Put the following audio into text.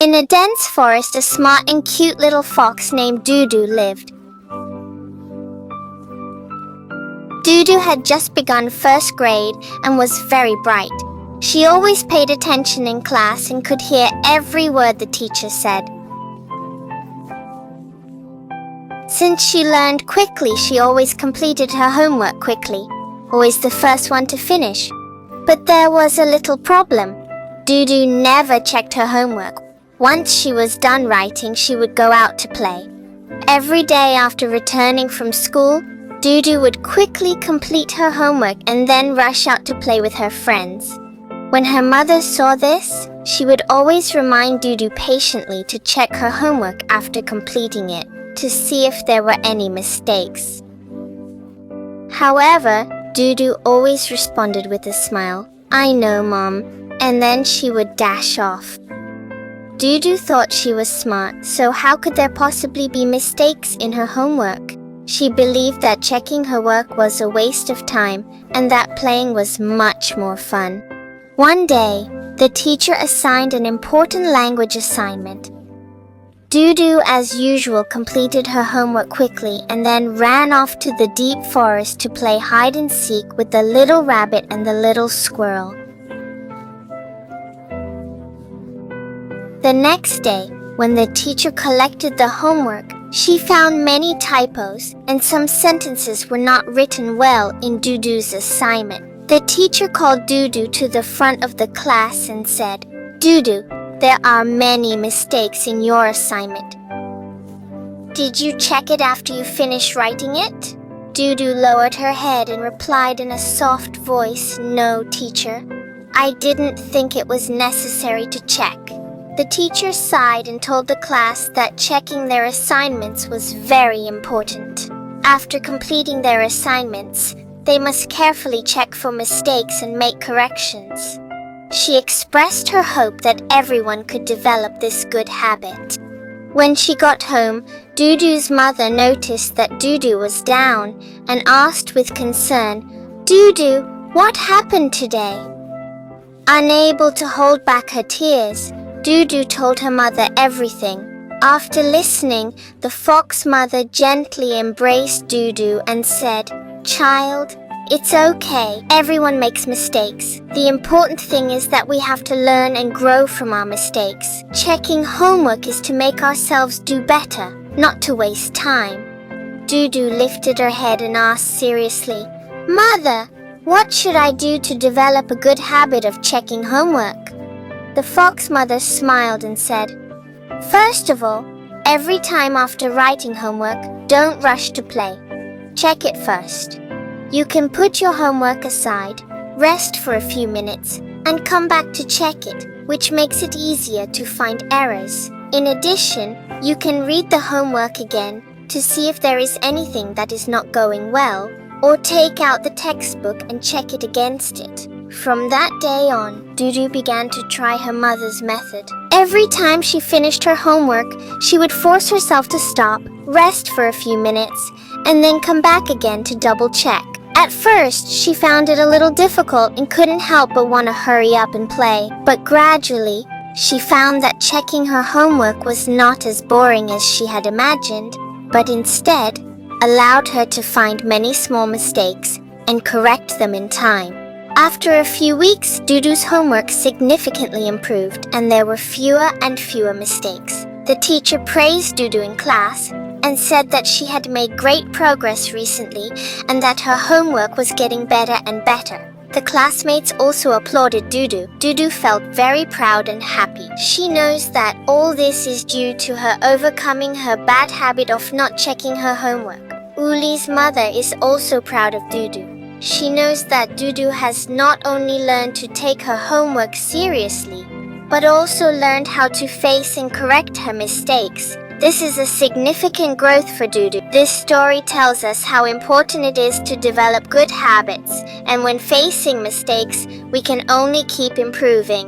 In a dense forest, a smart and cute little fox named Dudu lived. Dudu had just begun first grade and was very bright. She always paid attention in class and could hear every word the teacher said. Since she learned quickly, she always completed her homework quickly, always the first one to finish. But there was a little problem. Dudu never checked her homework. Once she was done writing, she would go out to play. Every day after returning from school, Dudu would quickly complete her homework and then rush out to play with her friends. When her mother saw this, she would always remind Dudu patiently to check her homework after completing it, to see if there were any mistakes. However, Dudu always responded with a smile, "I know, Mom," and then she would dash off. Dudu thought she was smart, so how could there possibly be mistakes in her homework? She believed that checking her work was a waste of time and that playing was much more fun. One day, the teacher assigned an important language assignment. Dudu, as usual, completed her homework quickly and then ran off to the deep forest to play hide and seek with the little rabbit and the little squirrel. The next day, when the teacher collected the homework, she found many typos and some sentences were not written well in Dudu's assignment. The teacher called Dudu to the front of the class and said, "Dudu, there are many mistakes in your assignment. Did you check it after you finished writing it?" Dudu lowered her head and replied in a soft voice, "No, teacher. I didn't think it was necessary to check." The teacher sighed and told the class that checking their assignments was very important. After completing their assignments, they must carefully check for mistakes and make corrections. She expressed her hope that everyone could develop this good habit. When she got home, Dudu's mother noticed that Dudu was down and asked with concern, "Dudu, what happened today?" Unable to hold back her tears, Dudu told her mother everything. After listening, the fox mother gently embraced Dudu and said, "Child, it's okay. Everyone makes mistakes. The important thing is that we have to learn and grow from our mistakes. Checking homework is to make ourselves do better, not to waste time." Dudu lifted her head and asked seriously, "Mother, what should I do to develop a good habit of checking homework?" The fox mother smiled and said, "First of all, every time after writing homework, don't rush to play. Check it first. You can put your homework aside, rest for a few minutes, and come back to check it, which makes it easier to find errors. In addition, you can read the homework again to see if there is anything that is not going well, or take out the textbook and check it against it." From that day on, Dudu began to try her mother's method. Every time she finished her homework, she would force herself to stop, rest for a few minutes, and then come back again to double check. At first, she found it a little difficult and couldn't help but want to hurry up and play. But gradually, she found that checking her homework was not as boring as she had imagined, but instead allowed her to find many small mistakes and correct them in time. After a few weeks, Dudu's homework significantly improved and there were fewer and fewer mistakes. The teacher praised Dudu in class and said that she had made great progress recently and that her homework was getting better and better. The classmates also applauded Dudu. Dudu felt very proud and happy. She knows that all this is due to her overcoming her bad habit of not checking her homework. Uli's mother is also proud of Dudu. She knows that Dudu has not only learned to take her homework seriously, but also learned how to face and correct her mistakes. This is a significant growth for Dudu. This story tells us how important it is to develop good habits, and when facing mistakes, we can only keep improving.